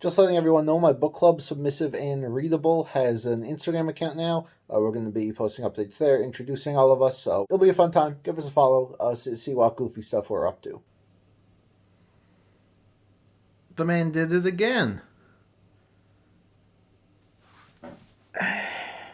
Just letting everyone know, my book club, Submissive and Readable, has an Instagram account now. We're going to be posting updates there, introducing all of us. So it'll be a fun time. Give us a follow, see what goofy stuff we're up to. The man did it again.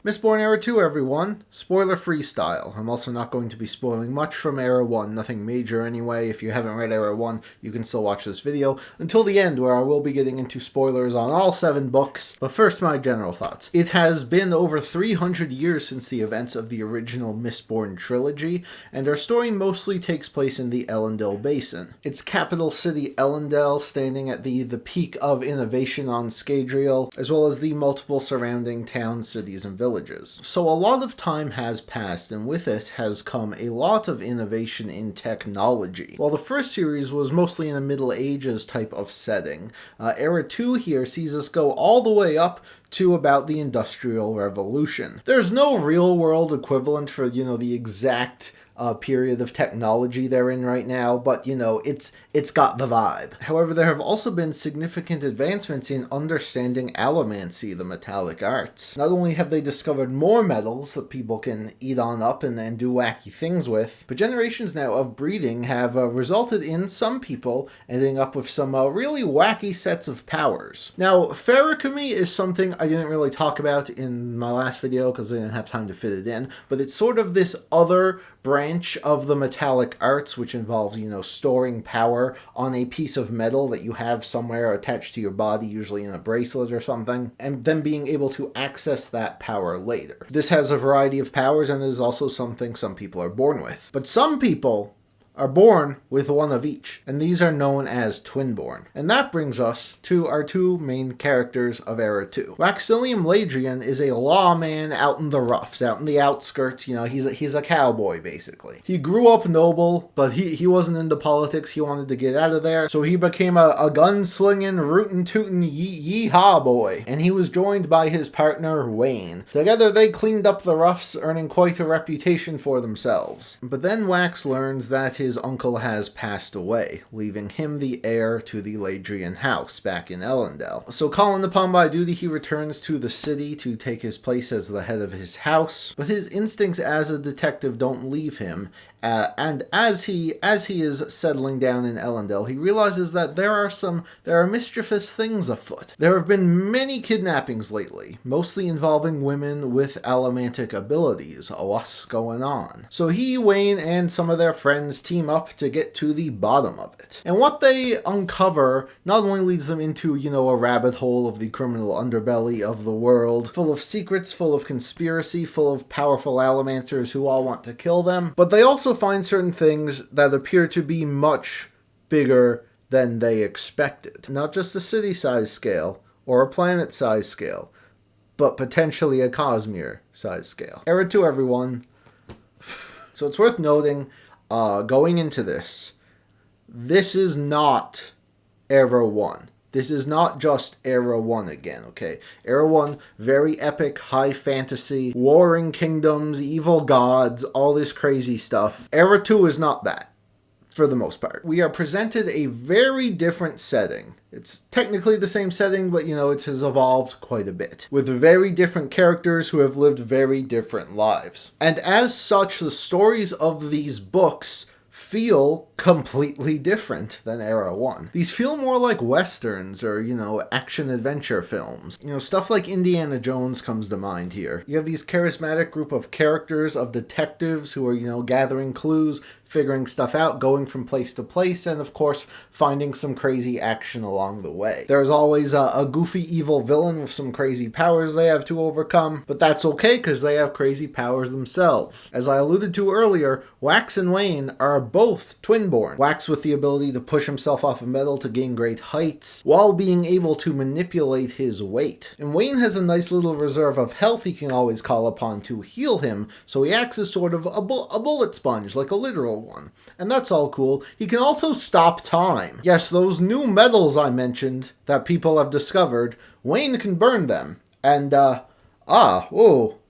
Mistborn Era 2, everyone. Spoiler-free style. I'm also not going to be spoiling much from Era 1. Nothing major anyway. If you haven't read Era 1, you can still watch this video until the end, where I will be getting into spoilers on all 7 books. But first, my general thoughts. It has been over 300 years since the events of the original Mistborn trilogy, and our story mostly takes place in the Elendil Basin. Its capital city, Elendil, standing at the peak of innovation on Scadrial, as well as the multiple surrounding towns, cities, and villages. So a lot of time has passed, and with it has come a lot of innovation in technology. While the first series was mostly in a Middle Ages type of setting, Era 2 here sees us go all the way up to about the Industrial Revolution. There's no real-world equivalent for, the exact period of technology they're in right now, but it's got the vibe. However, there have also been significant advancements in understanding allomancy, the metallic arts. Not only have they discovered more metals that people can eat on up and do wacky things with, but generations now of breeding have resulted in some people ending up with some really wacky sets of powers. Now, ferrochemy is something I didn't really talk about in my last video because I didn't have time to fit it in, but it's sort of this other branch of the metallic arts which involves, storing power on a piece of metal that you have somewhere attached to your body, usually in a bracelet or something, and then being able to access that power later. This has a variety of powers and is also something some people are born with. But some people are born with one of each, and these are known as twinborn. And that brings us to our 2 main characters of Era 2. Waxilium Ladrian is a lawman out in the roughs, out in the outskirts. He's a cowboy, basically. He grew up noble, but he wasn't into politics. He wanted to get out of there, so he became a gunslinging, rootin'-tootin' yeehaw boy, and he was joined by his partner, Wayne. Together, they cleaned up the roughs, earning quite a reputation for themselves. But then Wax learns that his uncle has passed away, leaving him the heir to the Ladrian house back in Elendil. So called upon by duty, he returns to the city to take his place as the head of his house, but his instincts as a detective don't leave him. And as he is settling down in Elendil, he realizes that there are mischievous things afoot. There have been many kidnappings lately, mostly involving women with allomantic abilities. What's going on? So he, Wayne, and some of their friends team up to get to the bottom of it. And what they uncover not only leads them into, a rabbit hole of the criminal underbelly of the world, full of secrets, full of conspiracy, full of powerful allomancers who all want to kill them, but they also find certain things that appear to be much bigger than they expected. Not just a city-size scale or a planet-size scale, but potentially a Cosmere-size scale. Era 2, everyone. So it's worth noting, going into this is not Era 1. This is not just Era 1 again, okay? Era 1, very epic, high fantasy, warring kingdoms, evil gods, all this crazy stuff. Era 2 is not that, for the most part. We are presented a very different setting. It's technically the same setting, but, it has evolved quite a bit, with very different characters who have lived very different lives. And as such, the stories of these books feel completely different than Era 1. These feel more like westerns or, action-adventure films. Stuff like Indiana Jones comes to mind here. You have these charismatic group of characters, of detectives who are, gathering clues, figuring stuff out, going from place to place, and of course, finding some crazy action along the way. There's always a goofy evil villain with some crazy powers they have to overcome, but that's okay because they have crazy powers themselves. As I alluded to earlier, Wax and Wayne are both twinborn. Wax with the ability to push himself off of metal to gain great heights, while being able to manipulate his weight. And Wayne has a nice little reserve of health he can always call upon to heal him, so he acts as sort of a bullet sponge, like a literal one. And that's all cool. He can also stop time. Yes, those new metals I mentioned that people have discovered, Wayne can burn them. And,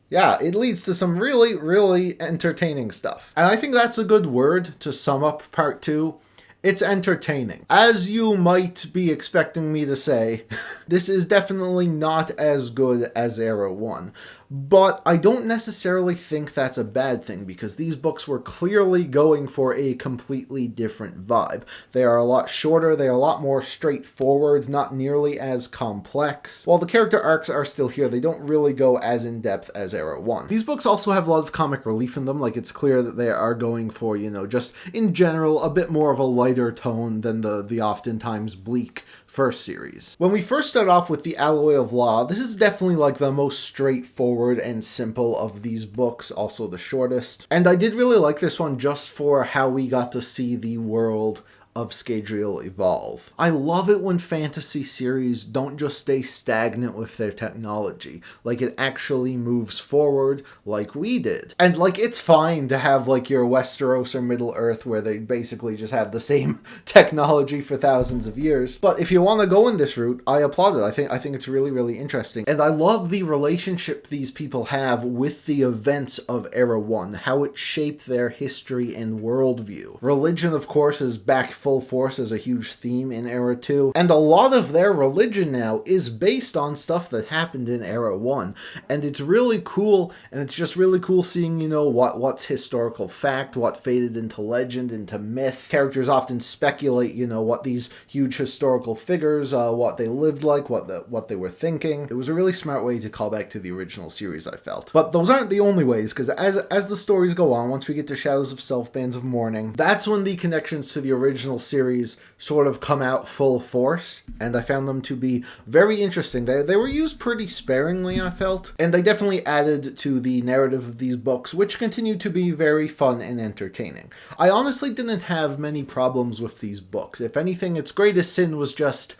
yeah, it leads to some really, really entertaining stuff. And I think that's a good word to sum up part 2. It's entertaining. As you might be expecting me to say, this is definitely not as good as Era 1. But I don't necessarily think that's a bad thing, because these books were clearly going for a completely different vibe. They are a lot shorter, they are a lot more straightforward, not nearly as complex. While the character arcs are still here, they don't really go as in-depth as Era 1. These books also have a lot of comic relief in them, like it's clear that they are going for, just in general, a bit more of a lighter tone than the oftentimes bleak first series. When we first start off with the Alloy of Law, this is definitely like the most straightforward and simple of these books, also the shortest. And I did really like this one just for how we got to see the world of Scadrial evolve. I love it when fantasy series don't just stay stagnant with their technology. Like, it actually moves forward like we did. And like, it's fine to have like your Westeros or Middle Earth where they basically just have the same technology for thousands of years. But if you want to go in this route, I applaud it. I think it's really, really interesting. And I love the relationship these people have with the events of Era 1, how it shaped their history and worldview. Religion, of course, is back full force as a huge theme in Era 2, and a lot of their religion now is based on stuff that happened in Era 1, and it's really cool, and it's just really cool seeing, what's historical fact, what faded into legend, into myth. Characters often speculate, what these huge historical figures, what they lived like, what they were thinking. It was a really smart way to call back to the original series, I felt. But those aren't the only ways, because as the stories go on, once we get to Shadows of Self, Bands of Mourning, that's when the connections to the original series sort of come out full force, and I found them to be very interesting. They were used pretty sparingly, I felt, and they definitely added to the narrative of these books, which continued to be very fun and entertaining. I honestly didn't have many problems with these books. If anything, its greatest sin was just,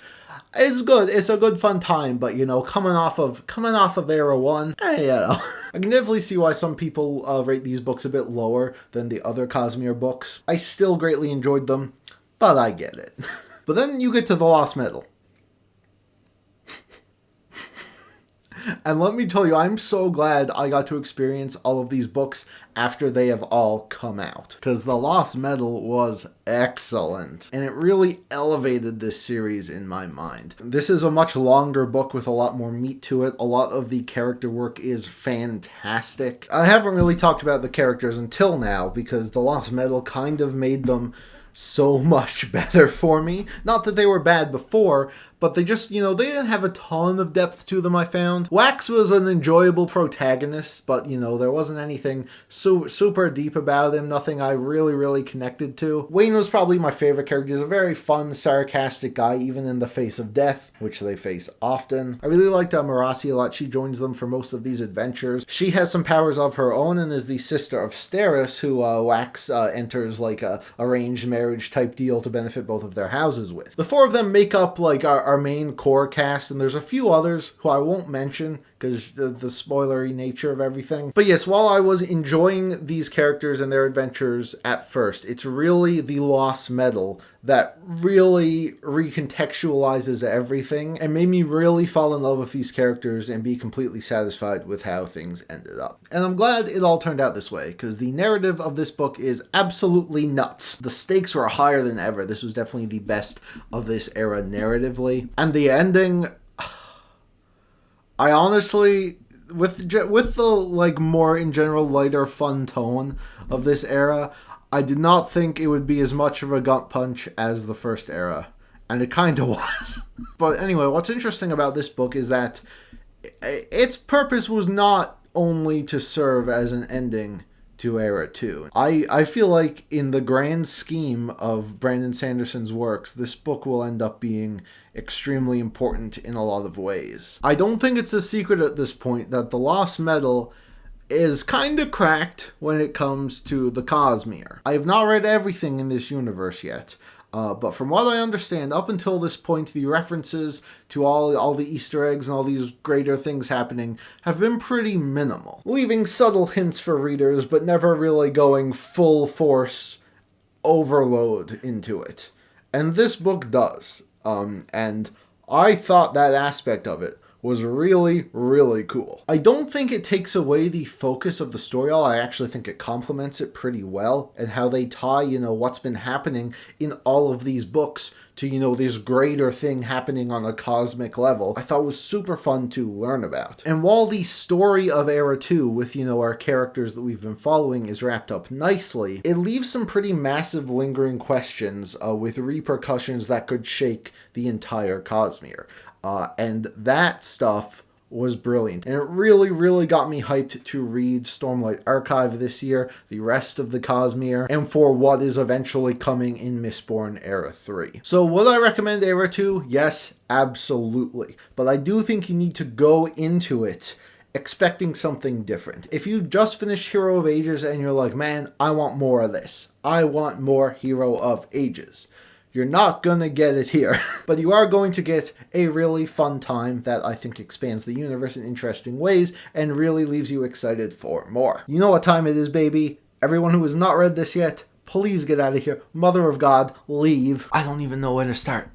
it's good. It's a good fun time, but coming off of Era 1, I can definitely see why some people rate these books a bit lower than the other Cosmere books. I still greatly enjoyed them, but I get it. But then you get to the Lost Metal. And let me tell you, I'm so glad I got to experience all of these books after they have all come out, because The Lost Metal was excellent, and it really elevated this series in my mind. This is a much longer book with a lot more meat to it. A lot of the character work is fantastic. I haven't really talked about the characters until now, because The Lost Metal kind of made them so much better for me. Not that they were bad before, but they just, they didn't have a ton of depth to them, I found. Wax was an enjoyable protagonist, but, there wasn't anything super deep about him, nothing I really connected to. Wayne was probably my favorite character. He's a very fun, sarcastic guy, even in the face of death, which they face often. I really liked Marasi a lot. She joins them for most of these adventures. She has some powers of her own and is the sister of Steris, who Wax enters like a arranged marriage type deal to benefit both of their houses with. The four of them make up like our main core cast, and there's a few others who I won't mention because the spoilery nature of everything. But yes, while I was enjoying these characters and their adventures at first, it's really the Lost Metal that really recontextualizes everything and made me really fall in love with these characters and be completely satisfied with how things ended up. And I'm glad it all turned out this way, because the narrative of this book is absolutely nuts. The stakes were higher than ever. This was definitely the best of this era narratively. And the ending, I honestly, with the like more in general lighter fun tone of this era, I did not think it would be as much of a gut punch as the first era, and it kind of was. But anyway, what's interesting about this book is that its purpose was not only to serve as an ending to Era 2. I feel like in the grand scheme of Brandon Sanderson's works, this book will end up being extremely important in a lot of ways. I don't think it's a secret at this point that the Lost Metal is kind of cracked when it comes to the Cosmere. I have not read everything in this universe yet, but from what I understand, up until this point, the references to all the Easter eggs and all these greater things happening have been pretty minimal, leaving subtle hints for readers, but never really going full force overload into it. And this book does. And I thought that aspect of it was really, really cool. I don't think it takes away the focus of the story all. I actually think it complements it pretty well, and how they tie, what's been happening in all of these books to, this greater thing happening on a cosmic level, I thought was super fun to learn about. And while the story of Era 2 with, our characters that we've been following is wrapped up nicely, it leaves some pretty massive lingering questions with repercussions that could shake the entire Cosmere. And that stuff was brilliant. And it really, really got me hyped to read Stormlight Archive this year, the rest of the Cosmere, and for what is eventually coming in Mistborn Era 3. So would I recommend Era 2? Yes, absolutely. But I do think you need to go into it expecting something different. If you just finished Hero of Ages and you're like, man, I want more of this. I want more Hero of Ages. You're not going to get it here, but you are going to get a really fun time that I think expands the universe in interesting ways and really leaves you excited for more. You know what time it is, baby. Everyone who has not read this yet, please get out of here. Mother of God, leave. I don't even know where to start.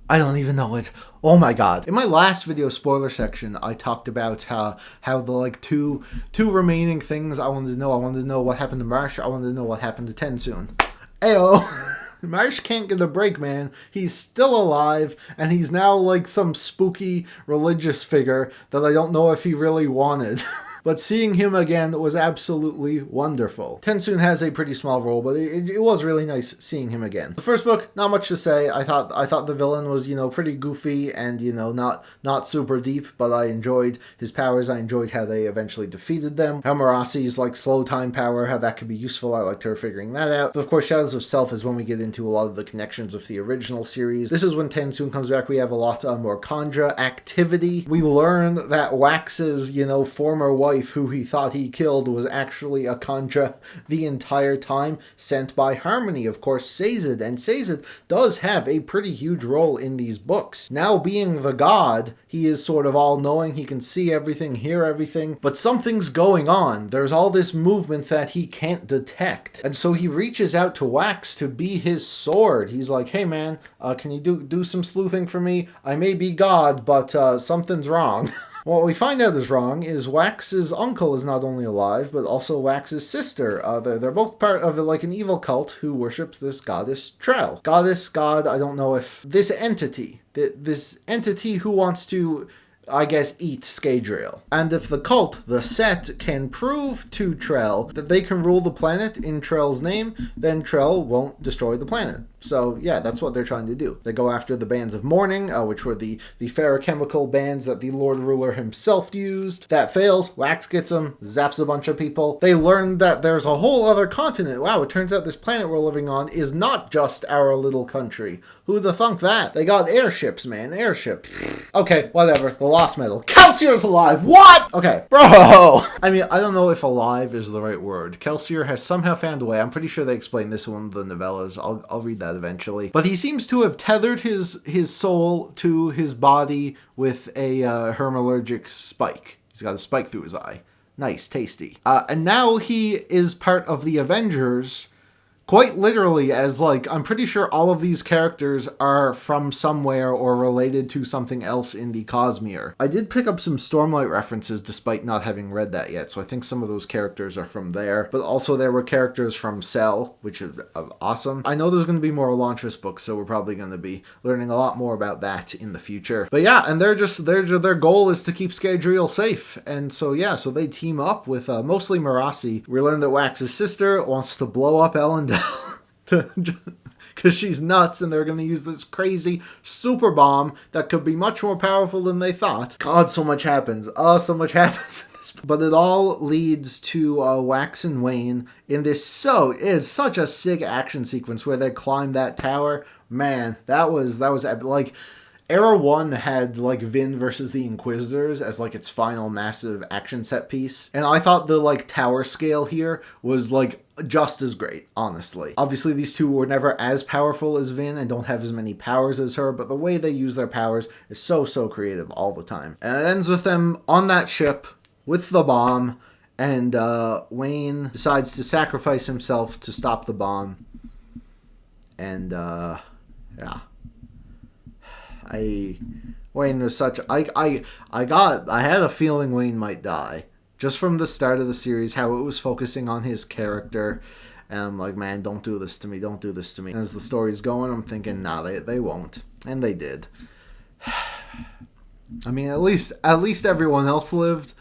I don't even know it. Oh my god. In my last video spoiler section, I talked about how the two remaining things I wanted to know. I wanted to know what happened to Marsh. I wanted to know what happened to Tensoon. Ayo. Marsh can't get a break, man. He's still alive, and he's now like some spooky religious figure that I don't know if he really wanted. But seeing him again was absolutely wonderful. Tensoon has a pretty small role, but it was really nice seeing him again. The first book, not much to say. I thought the villain was, pretty goofy and, not super deep, but I enjoyed his powers. I enjoyed how they eventually defeated them. How Marasi's slow time power, how that could be useful. I liked her figuring that out. But of course, Shadows of Self is when we get into a lot of the connections with the original series. This is when Tensoon comes back. We have a lot more Kandra activity. We learn that Wax's, former wife, who he thought he killed, was actually a Kandra the entire time, sent by Harmony, of course, Sazed. And Sazed does have a pretty huge role in these books. Now being the god, he is sort of all-knowing, he can see everything, hear everything, but something's going on. There's all this movement that he can't detect. And so he reaches out to Wax to be his sword. He's like, hey man, can you do some sleuthing for me? I may be god, but something's wrong. What we find out is wrong is Wax's uncle is not only alive, but also Wax's sister. They're both part of an evil cult who worships this goddess Trell. Goddess, god, I don't know if... This entity who wants to, I guess, eat Scadrial. And if the cult, the Set, can prove to Trell that they can rule the planet in Trell's name, then Trell won't destroy the planet. So, yeah, that's what they're trying to do. They go after the bands of mourning, which were the ferrochemical bands that the Lord Ruler himself used. That fails. Wax gets them, zaps a bunch of people. They learn that there's a whole other continent. Wow, it turns out this planet we're living on is not just our little country. Who the thunk that? They got airships, man. Airships. Okay, whatever. The Lost Metal. Kelsier's alive! What? Okay, bro! I mean, I don't know if alive is the right word. Kelsier has somehow found a way. I'm pretty sure they explain this in one of the novellas. I'll read that eventually. But he seems to have tethered his soul to his body with a hermalurgic spike. He's got a spike through his eye. Nice, tasty. And now he is part of the Avengers, quite literally, as I'm pretty sure all of these characters are from somewhere or related to something else in the Cosmere. I did pick up some Stormlight references despite not having read that yet, so I think some of those characters are from there. But also there were characters from Cell, which is awesome. I know there's going to be more Elantris books, so we're probably going to be learning a lot more about that in the future. But yeah, and their goal is to keep Scadrial safe. And so yeah, so they team up with mostly Marasi. We learn that Wax's sister wants to blow up Elendel. Because she's nuts, and they're going to use this crazy super bomb that could be much more powerful than they thought. God, so much happens. So much happens. But it all leads to Wax and Wayne in this it's such a sick action sequence where they climb that tower. Man, that was Era 1 had Vin versus the Inquisitors as its final massive action set piece. And I thought the tower scale here was just as great, honestly. Obviously these two were never as powerful as Vin and don't have as many powers as her, but the way they use their powers is so creative all the time. And it ends with them on that ship with the bomb, and Wayne decides to sacrifice himself to stop the bomb. And yeah. Wayne was such. I had a feeling Wayne might die just from the start of the series, how it was focusing on his character. And I'm like, man, don't do this to me, don't do this to me. And as the story's going, I'm thinking, nah, they won't, and they did. I mean, at least everyone else lived,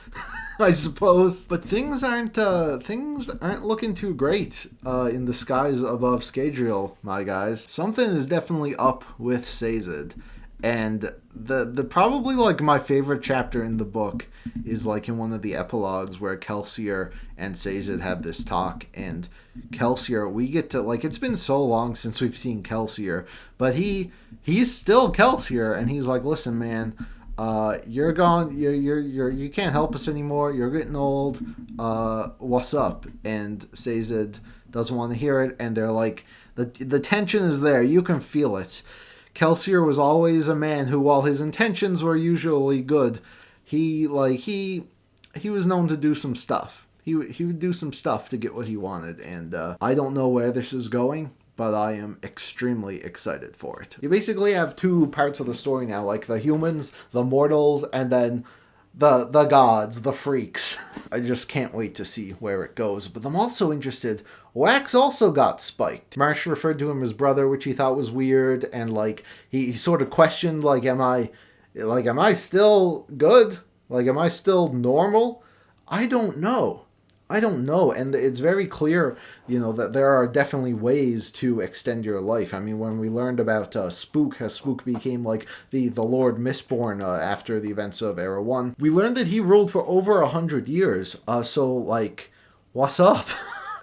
I suppose. But things aren't looking too great in the skies above Scadrial, my guys. Something is definitely up with Sazed. And the probably like my favorite chapter in the book is like in one of the epilogues where Kelsier and Sazed have this talk, and Kelsier, we get to, like, it's been so long since we've seen Kelsier, but he's still Kelsier, and he's like, listen, man, you're gone, you can't help us anymore, you're getting old, what's up? And Sazed doesn't want to hear it, and they're like, the tension is there, you can feel it. Kelsier was always a man who, while his intentions were usually good, he was known to do some stuff. He would do some stuff to get what he wanted, and I don't know where this is going, but I am extremely excited for it. You basically have two parts of the story now, like the humans, the mortals, and then the gods, the freaks. I just can't wait to see where it goes. But I'm also interested, Wax also got spiked. Marsh referred to him as brother, which he thought was weird, and like he sort of questioned, like, am I still good? Like, am I still normal? I don't know. And it's very clear, that there are definitely ways to extend your life. I mean, when we learned about Spook, how Spook became like the Lord Mistborn after the events of Era 1, we learned that he ruled for over 100 years. So, like, what's up?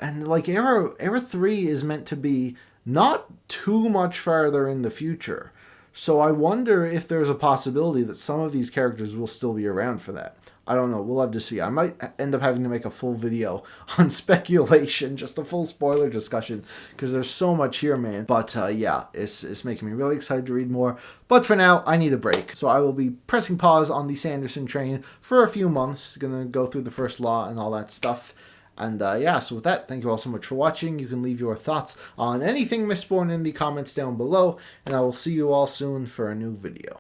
And, like, Era 3 is meant to be not too much farther in the future. So I wonder if there's a possibility that some of these characters will still be around for that. I don't know. We'll have to see. I might end up having to make a full video on speculation, just a full spoiler discussion, because there's so much here, man. But yeah, it's making me really excited to read more. But for now, I need a break. So I will be pressing pause on the Sanderson train for a few months. Gonna go through the first law and all that stuff. And yeah, so with that, thank you all so much for watching. You can leave your thoughts on anything Mistborn in the comments down below, and I will see you all soon for a new video.